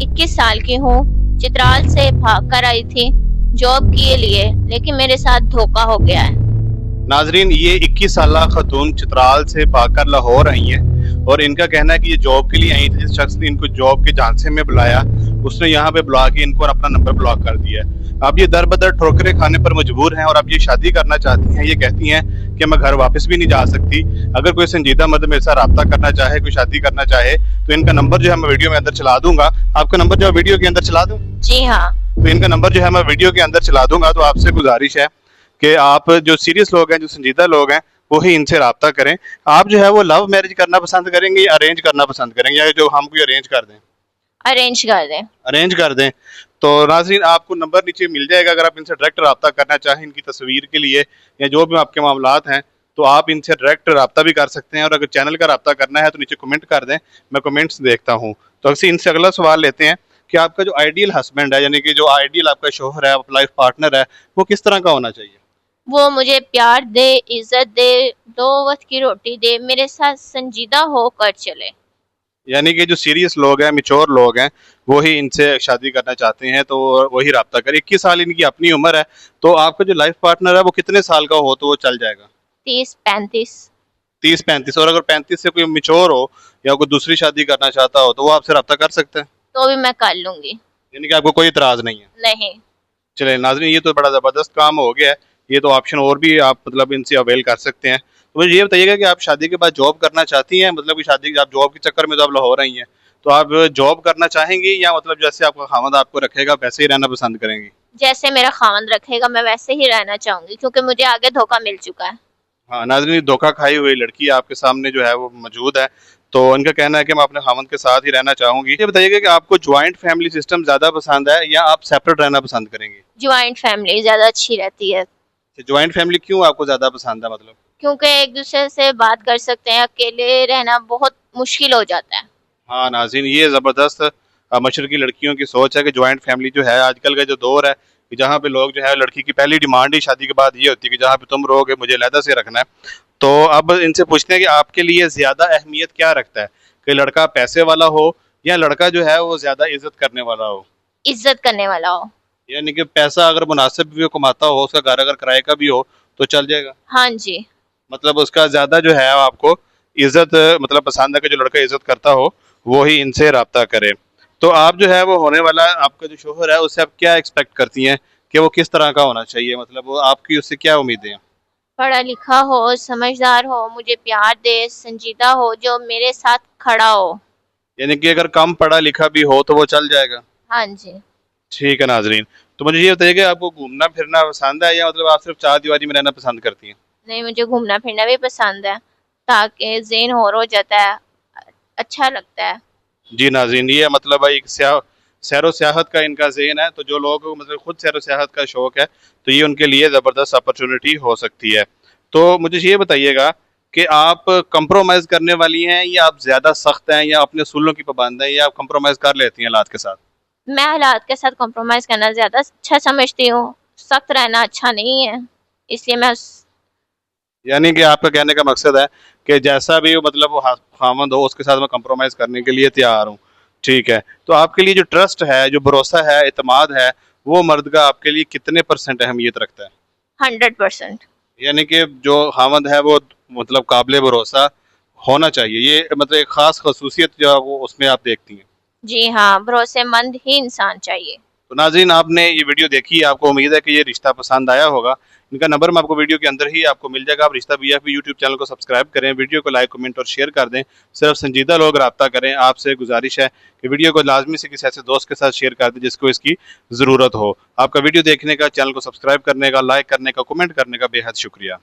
21 साल की हूँ। चित्राल से भाग कर आई थी जॉब के लिए, लेकिन मेरे साथ धोखा हो गया है। नाजरीन, ये 21 साल खतून चित्राल से भागकर लाहौर आई हैं और इनका कहना है कि ये जॉब के लिए आई थी। जिस शख्स ने इनको जॉब के झांसे में बुलाया, उसने यहाँ पे बुला के इनको अपना नंबर ब्लॉक कर दिया है। अब ये दर बदर ठोकरें खाने पर मजबूर हैं और अब ये शादी करना चाहती हैं। ये कहती हैं कि मैं घर वापस भी नहीं जा सकती। अगर कोई संजीदा मर्द मेरे साथ रब्ता करना चाहे, कोई शादी करना चाहे, तो इनका नंबर जो है मैं वीडियो में अंदर चला दूंगा। आपका नंबर जो है वीडियो के अंदर चला दूं? जी हाँ। तो इनका नंबर जो है मैं वीडियो के अंदर चला दूंगा। तो आपसे गुजारिश है कि आप जो सीरियस लोग हैं, जो संजीदा लोग हैं, वही इनसे रब्ता करें। आप जो है वो लव मैरिज करना पसंद करेंगे या अरेंज करना पसंद करेंगे, या जो हम कोई अरेंज कर दें? अरेंज कर दें। अरेंज कर दें। तो नाज़रीन, आपको नंबर नीचे मिल जाएगा। अगर आप इनसे डायरेक्ट रब्ता करना चाहें इनकी तस्वीर के लिए या जो भी आपके मामलात हैं, तो आप इनसे डायरेक्ट रब्ता भी कर सकते हैं। और अगर चैनल का रब्ता करना है तो नीचे कमेंट कर दें, मैं कमेंट्स देखता हूँ। तो अक्सर इनसे अगला सवाल लेते हैं कि आपका जो आइडियल हस्बैंड है, यानी कि जो आइडियल आपका शोहर है, लाइफ पार्टनर है, वो किस तरह का होना चाहिए? वो मुझे प्यार दे, इज्जत दे, 2 वक्त की रोटी दे, मेरे साथ संजीदा होकर चले। यानी कि जो सीरियस लोग हैं, मैच्योर लोग हैं, वही इनसे शादी करना चाहते हैं, तो वही रब्ता करें। 21 साल इनकी अपनी उम्र है। तो आपका जो लाइफ पार्टनर है वो कितने साल का हो तो वो चल जाएगा? 30-35। 30-35। और अगर 35 से कोई मैच्योर हो या कोई दूसरी शादी करना चाहता हो तो वो आपसे रब्ता कर सकते हैं? तो भी मैं कर लूंगी। यानी कि आपको कोई इतराज नहीं है? नहीं। चले नाज़रीन, ये तो बड़ा ज़बरदस्त काम हो गया है। ये तो ऑप्शन और भी आप मतलब इनसे अवेल कर सकते हैं। तो मुझे ये बताइएगा कि आप शादी के बाद जॉब करना चाहती हैं, मतलब कि शादी आप जॉब के चक्कर में तो आप लाहौर आई हैं, तो आप जॉब करना चाहेंगी या मतलब जैसे आपका खामद आपको रखेगा वैसे ही रहना पसंद करेंगी? जैसे मेरा खामंद रखेगा मैं वैसे ही रहना चाहूंगी, क्योंकि मुझे आगे धोखा मिल चुका है। हाँ नाज़रीन, धोखा खाई हुई लड़की आपके सामने जो है वो मौजूद है। तो उनका कहना है कि मैं अपने खामद के साथ ही रहना चाहूंगी। ये बताइएगा कि आपको ज्वाइंट फैमिली सिस्टम ज़्यादा पसंद है या आप सेपरेट रहना पसंद करेंगी? ज्वाइंट फैमिली ज्यादा अच्छी रहती है, ज्वाइंट फैमिली क्यों आपको ज़्यादा पसंद है मतलब? क्योंकि एक दूसरे से बात कर सकते हैं। अकेले रहना बहुत मुश्किल हो जाता है। हाँ नाज़रीन, ये ज़बरदस्त मशरकी लड़कियों की सोच है कि ज्वाइंट फैमिली जो है, आजकल का जो दौर है कि जहाँ पे लोग जो है, लड़की की पहली डिमांड ही शादी के बाद ये होती है कि जहाँ पे तुम रहोगे मुझे अलहदा से रखना है। तो अब इनसे पूछते हैं कि आपके लिए ज़्यादा अहमियत क्या रखता है, कि लड़का पैसे वाला हो या लड़का जो है वो ज़्यादा इज्जत करने वाला हो? इज्जत करने वाला हो। यानी कि पैसा अगर मुनासिब भी वो कमाता हो, उसका घर अगर किराए का भी हो तो चल जाएगा? हाँ जी। मतलब उसका ज़्यादा जो है आपको इज्जत मतलब पसंद है कि जो लड़का इज्जत करता हो वो ही इनसे रब्ता करे। तो आप जो है वो होने वाला आपका जो शोहर है उससे आप क्या एक्सपेक्ट करती हैं कि वो किस तरह का होना चाहिए, मतलब वो आपकी उससे क्या उम्मीदें हैं? पढ़ा लिखा हो, समझदार हो, मुझे प्यार दे, संजीदा हो, जो मेरे साथ खड़ा हो। यानी कि अगर कम पढ़ा लिखा भी हो तो वो चल जाएगा? हाँ जी। ठीक है नाजरीन, तो मुझे ये बताइए कि आपको घूमना फिरना पसंद है या मतलब आप सिर्फ चार दीवारी में रहना पसंद करती हैं? नहीं, मुझे घूमना फिरना भी पसंद है, ताकि ज़हन और हो जाता है, अच्छा लगता है। जी नाजरीन, ये मतलब एक सैरो सियाहत का इनका ज़हन है। तो जो लोग मतलब खुद सैरो सियाहत का शौक़ है तो ये उनके लिए ज़बरदस्त अपॉर्चुनिटी हो सकती है। तो मुझे ये बताइएगा कि आप कंप्रोमाइज़ करने वाली हैं या आप ज़्यादा सख्त हैं या अपने असूलों की पाबंद हैं, या आप कंप्रोमाइज़ कर लेती हैं हालात के साथ? मैं हालात के साथ कॉम्प्रोमाइज़ करना ज़्यादा अच्छा समझती हूँ। सख्त रहना अच्छा नहीं है, इसलिए मैं यानी कि आपका कहने का मकसद है कि जैसा भी वो मतलब वो खामद हो उसके साथ मैं कंप्रोमाइज़ करने के लिए तैयार हूँ। ठीक है, तो आपके लिए जो ट्रस्ट है, जो भरोसा है, एतमाद है, वो मर्द का आपके लिए कितने % अहमियत रखता है? 100%। यानी कि जो खामद है वो मतलब काबिल भरोसा होना चाहिए, ये मतलब एक ख़ास खसूसियत जो है वो उसमें आप देखती हैं? जी हाँ, भरोसेमंद ही इंसान चाहिए। तो नाज़रीन, आपने ये वीडियो देखी, आपको उम्मीद है कि ये रिश्ता पसंद आया होगा। इनका नंबर मैं आपको वीडियो के अंदर ही आपको मिल जाएगा। आप रिश्ता BF यूट्यूब चैनल को सब्सक्राइब करें, वीडियो को लाइक कमेंट और शेयर कर दें। सिर्फ संजीदा लोग रब्ता करें। आपसे गुजारिश है कि वीडियो को लाजमी से किसी ऐसे दोस्त के साथ शेयर कर दें जिसको इसकी ज़रूरत हो। आपका वीडियो देखने का, चैनल को सब्सक्राइब करने का, लाइक करने का, कमेंट करने का बेहद शुक्रिया।